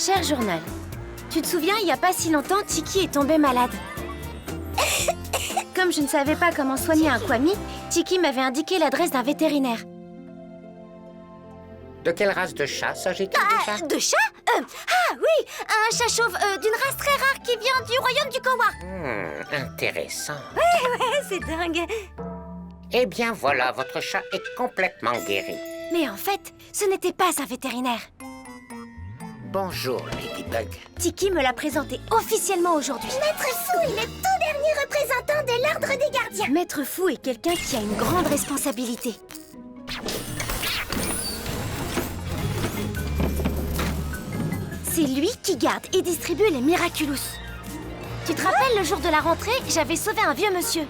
Cher journal, tu te souviens, il n'y a pas si longtemps, Tiki est tombée malade. Comme je ne savais pas comment soigner un kwami, Tiki m'avait indiqué l'adresse d'un vétérinaire. De quelle race de chat s'agit-il déjà? De chat Ah oui, un chat chauve d'une race très rare qui vient du royaume du Kawa. Intéressant. C'est dingue. Eh bien voilà, votre chat est complètement guéri. Mais en fait, ce n'était pas un vétérinaire. Bonjour, Ladybug. Tiki me l'a présenté officiellement aujourd'hui. Maître Fou est le tout dernier représentant de l'Ordre des Gardiens. Maître Fou est quelqu'un qui a une grande responsabilité. C'est lui qui garde et distribue les Miraculous. Tu te rappelles, le jour de la rentrée, j'avais sauvé un vieux monsieur.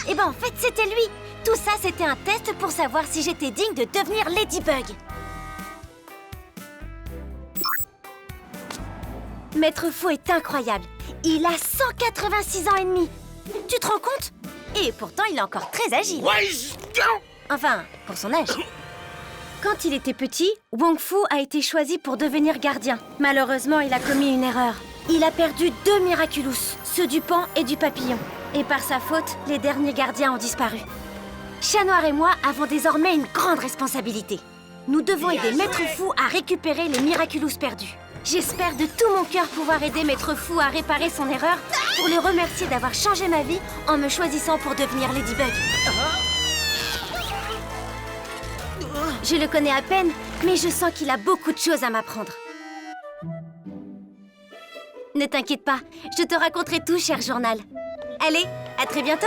Eh ben en fait, c'était lui. Tout ça, c'était un test pour savoir si j'étais digne de devenir Ladybug. Maître Fou est incroyable. Il a 186 ans et demi. Tu te rends compte? Et pourtant, il est encore très agile. Enfin, pour son âge. Quand il était petit, Wong Fu a été choisi pour devenir gardien. Malheureusement, il a commis une erreur. Il a perdu 2 Miraculous, ceux du pan et du papillon. Et par sa faute, les derniers gardiens ont disparu. Chat Noir et moi avons désormais une grande responsabilité. Nous devons aider Maître Fou à récupérer les Miraculous perdus. J'espère de tout mon cœur pouvoir aider Maître Fou à réparer son erreur pour le remercier d'avoir changé ma vie en me choisissant pour devenir Ladybug. Je le connais à peine, mais je sens qu'il a beaucoup de choses à m'apprendre. Ne t'inquiète pas, je te raconterai tout, cher journal. Allez, à très bientôt!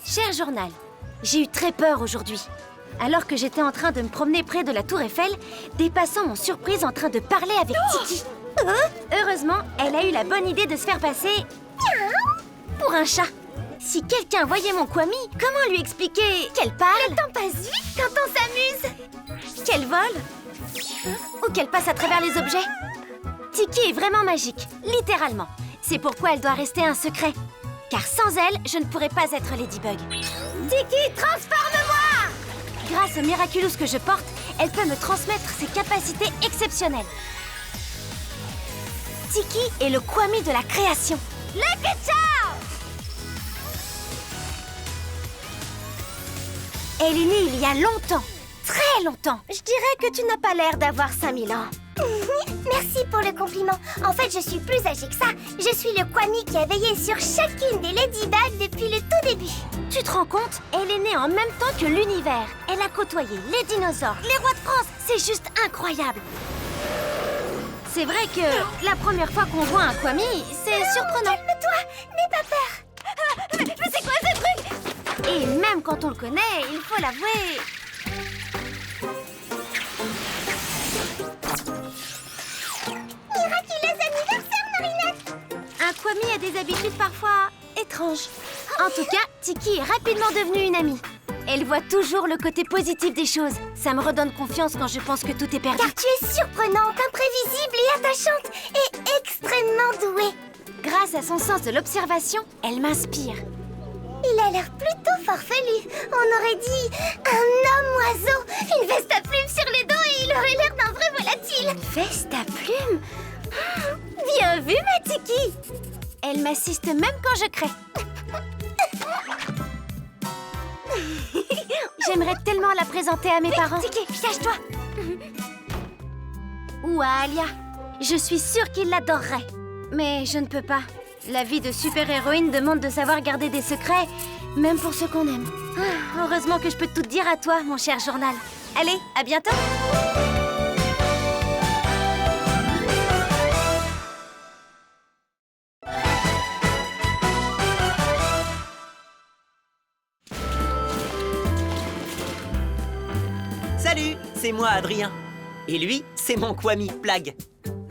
Cher journal, j'ai eu très peur aujourd'hui. Alors que j'étais en train de me promener près de la tour Eiffel, des passants m'ont surprise en train de parler avec Tiki. Heureusement, elle a eu la bonne idée de se faire passer pour un chat. Si quelqu'un voyait mon kwami, comment lui expliquer qu'elle parle? Le temps passe vite quand on s'amuse. Qu'elle vole? Ou qu'elle passe à travers les objets? Tiki est vraiment magique, littéralement. C'est pourquoi elle doit rester un secret. Car sans elle, je ne pourrais pas être Ladybug. Tiki, transforme-moi! Grâce au Miraculous que je porte, elle peut me transmettre ses capacités exceptionnelles. Tiki est le kwami de la création. Lucky Ciao! Elle est née il y a longtemps, très longtemps. Je dirais que tu n'as pas l'air d'avoir 5000 ans. Merci pour le compliment. En fait, je suis plus âgée que ça. Je suis le kwami qui a veillé sur chacune des Ladybugs depuis le tout début. Tu te rends compte? Elle est née en même temps que l'univers. Elle a côtoyé les dinosaures, les rois de France. C'est juste incroyable. C'est vrai que la première fois qu'on voit un kwami, c'est surprenant. Calme-toi, n'aie pas peur. Mais c'est quoi ce truc? Et même quand on le connaît, il faut l'avouer. Miraculeux anniversaire, Marinette. Un kwami a des habitudes parfois étranges. En tout cas, Tiki est rapidement devenue une amie. Elle voit toujours le côté positif des choses. Ça me redonne confiance quand je pense que tout est perdu. Car tu es surprenante, imprévisible et attachante et extrêmement douée. Grâce à son sens de l'observation, elle m'inspire. Il a l'air plutôt farfelu. On aurait dit un homme-oiseau. Une veste à plumes sur le dos et il aurait l'air d'un vrai volatile. Une veste à plumes? Bien vu, ma Tiki! Elle m'assiste même quand je crée. J'aimerais tellement la présenter à mes parents. Tiki, cache-toi. Ou à Alia. Je suis sûre qu'ils l'adoreraient. Mais je ne peux pas. La vie de super-héroïne demande de savoir garder des secrets, même pour ceux qu'on aime. Heureusement que je peux tout te dire à toi, mon cher journal. Allez, à bientôt! Salut, c'est moi Adrien. Et lui, c'est mon kwami Plague.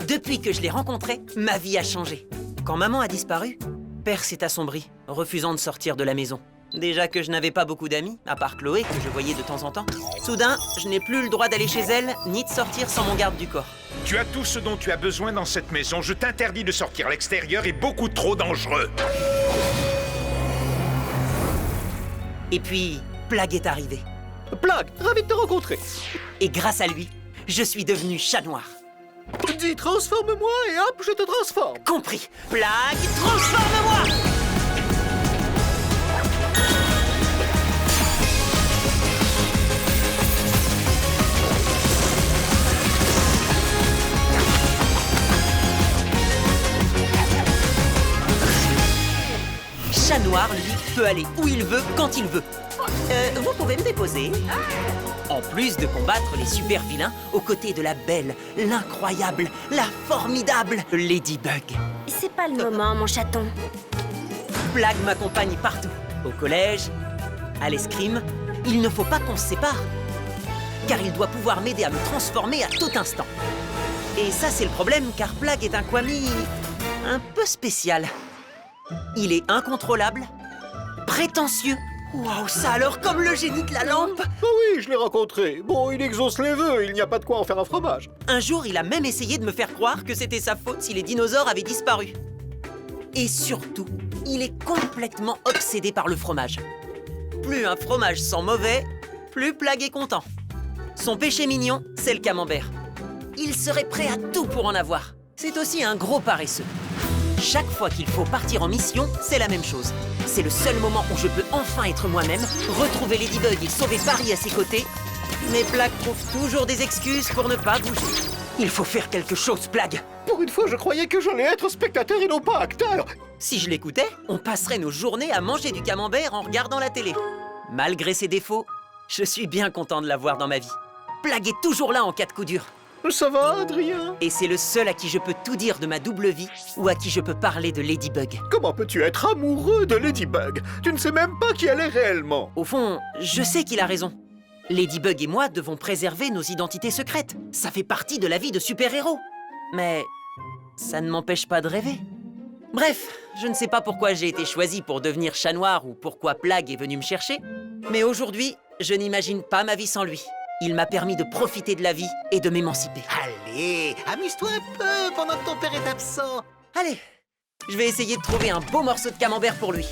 Depuis que je l'ai rencontré, ma vie a changé. Quand maman a disparu, père s'est assombri, refusant de sortir de la maison. Déjà que je n'avais pas beaucoup d'amis, à part Chloé, que je voyais de temps en temps. Soudain, je n'ai plus le droit d'aller chez elle, ni de sortir sans mon garde du corps. Tu as tout ce dont tu as besoin dans cette maison. Je t'interdis de sortir. L'extérieur est beaucoup trop dangereux. Et puis, Plagg est arrivé. Plagg, ravi de te rencontrer. Et grâce à lui, je suis devenu chat noir. Dis, transforme-moi et hop, je te transforme. Compris. Plagg, transforme-moi! Chat noir, lui, peut aller où il veut, quand il veut. Vous pouvez me déposer. En plus de combattre les super vilains aux côtés de la belle, l'incroyable, la formidable Ladybug. C'est pas le moment, mon chaton. Plagg m'accompagne partout. Au collège, à l'escrime. Il ne faut pas qu'on se sépare. Car il doit pouvoir m'aider à me transformer à tout instant. Et ça, c'est le problème, car Plagg est un Kwami un peu spécial. Il est incontrôlable, prétentieux. Waouh, ça alors, comme le génie de la lampe! Oh oui, je l'ai rencontré. Bon, il exauce les vœux, il n'y a pas de quoi en faire un fromage. Un jour, il a même essayé de me faire croire que c'était sa faute si les dinosaures avaient disparu. Et surtout, il est complètement obsédé par le fromage. Plus un fromage sent mauvais, plus Plagg est content. Son péché mignon, c'est le camembert. Il serait prêt à tout pour en avoir. C'est aussi un gros paresseux. Chaque fois qu'il faut partir en mission, c'est la même chose. C'est le seul moment où je peux enfin être moi-même, retrouver Ladybug et sauver Paris à ses côtés. Mais Plagg trouve toujours des excuses pour ne pas bouger. Il faut faire quelque chose, Plagg. Pour une fois, je croyais que j'allais être spectateur et non pas acteur. Si je l'écoutais, on passerait nos journées à manger du camembert en regardant la télé. Malgré ses défauts, je suis bien content de l'avoir dans ma vie. Plagg est toujours là en cas de coup dur. Ça va, Adrien? Et c'est le seul à qui je peux tout dire de ma double vie ou à qui je peux parler de Ladybug. Comment peux-tu être amoureux de Ladybug? Tu ne sais même pas qui elle est réellement. Au fond, je sais qu'il a raison. Ladybug et moi devons préserver nos identités secrètes. Ça fait partie de la vie de super-héros. Mais ça ne m'empêche pas de rêver. Bref, je ne sais pas pourquoi j'ai été choisi pour devenir chat noir ou pourquoi Plagg est venu me chercher. Mais aujourd'hui, je n'imagine pas ma vie sans lui. Il m'a permis de profiter de la vie et de m'émanciper. Allez, amuse-toi un peu pendant que ton père est absent. Allez, je vais essayer de trouver un beau morceau de camembert pour lui.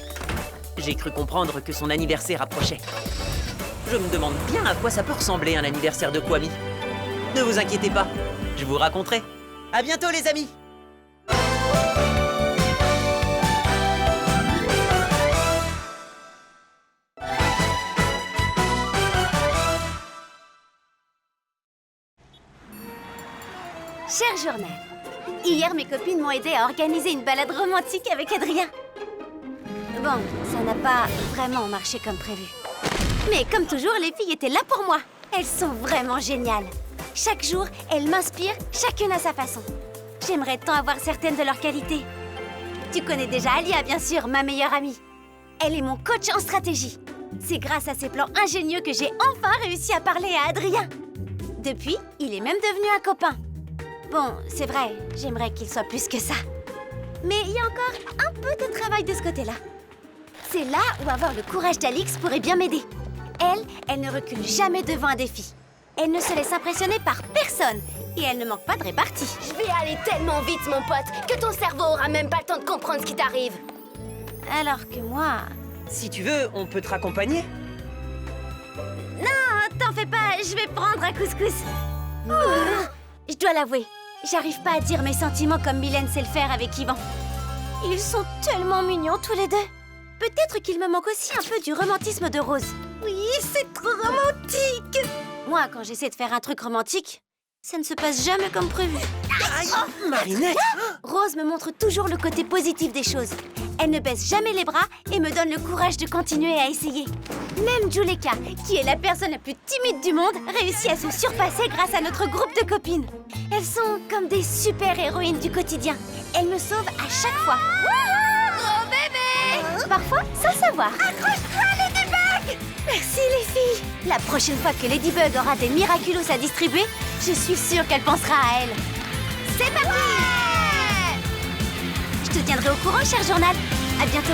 J'ai cru comprendre que son anniversaire approchait. Je me demande bien à quoi ça peut ressembler un anniversaire de Kwami. Ne vous inquiétez pas, je vous raconterai. À bientôt les amis! Cher journal, hier mes copines m'ont aidé à organiser une balade romantique avec Adrien. Bon, ça n'a pas vraiment marché comme prévu. Mais comme toujours, les filles étaient là pour moi. Elles sont vraiment géniales. Chaque jour, elles m'inspirent, chacune à sa façon. J'aimerais tant avoir certaines de leurs qualités. Tu connais déjà Alia, bien sûr, ma meilleure amie. Elle est mon coach en stratégie. C'est grâce à ses plans ingénieux que j'ai enfin réussi à parler à Adrien. Depuis, il est même devenu un copain. Bon, c'est vrai, j'aimerais qu'il soit plus que ça. Mais il y a encore un peu de travail de ce côté-là. C'est là où avoir le courage d'Alix pourrait bien m'aider. Elle ne recule jamais devant un défi. Elle ne se laisse impressionner par personne. Et elle ne manque pas de répartie. Je vais aller tellement vite, mon pote, que ton cerveau aura même pas le temps de comprendre ce qui t'arrive. Alors que moi... Si tu veux, on peut te raccompagner. Non, t'en fais pas, je vais prendre un couscous. Je dois l'avouer, j'arrive pas à dire mes sentiments comme Mylène sait le faire avec Yvan. Ils sont tellement mignons tous les deux. Peut-être qu'il me manque aussi un peu du romantisme de Rose. Oui, c'est trop romantique. Moi, quand j'essaie de faire un truc romantique, ça ne se passe jamais comme prévu. Aïe, Marinette! Rose me montre toujours le côté positif des choses. Elle ne baisse jamais les bras et me donne le courage de continuer à essayer. Même Juleka, qui est la personne la plus timide du monde, réussit à se surpasser grâce à notre groupe de copines. Elles sont comme des super-héroïnes du quotidien. Elles me sauvent à chaque fois. Gros bébé! Parfois, sans savoir. Accroche-toi, Ladybug! Merci les filles. La prochaine fois que Ladybug aura des miraculous à distribuer, je suis sûre qu'elle pensera à elle. C'est parti! Je te tiendrai au courant, cher journal. À bientôt.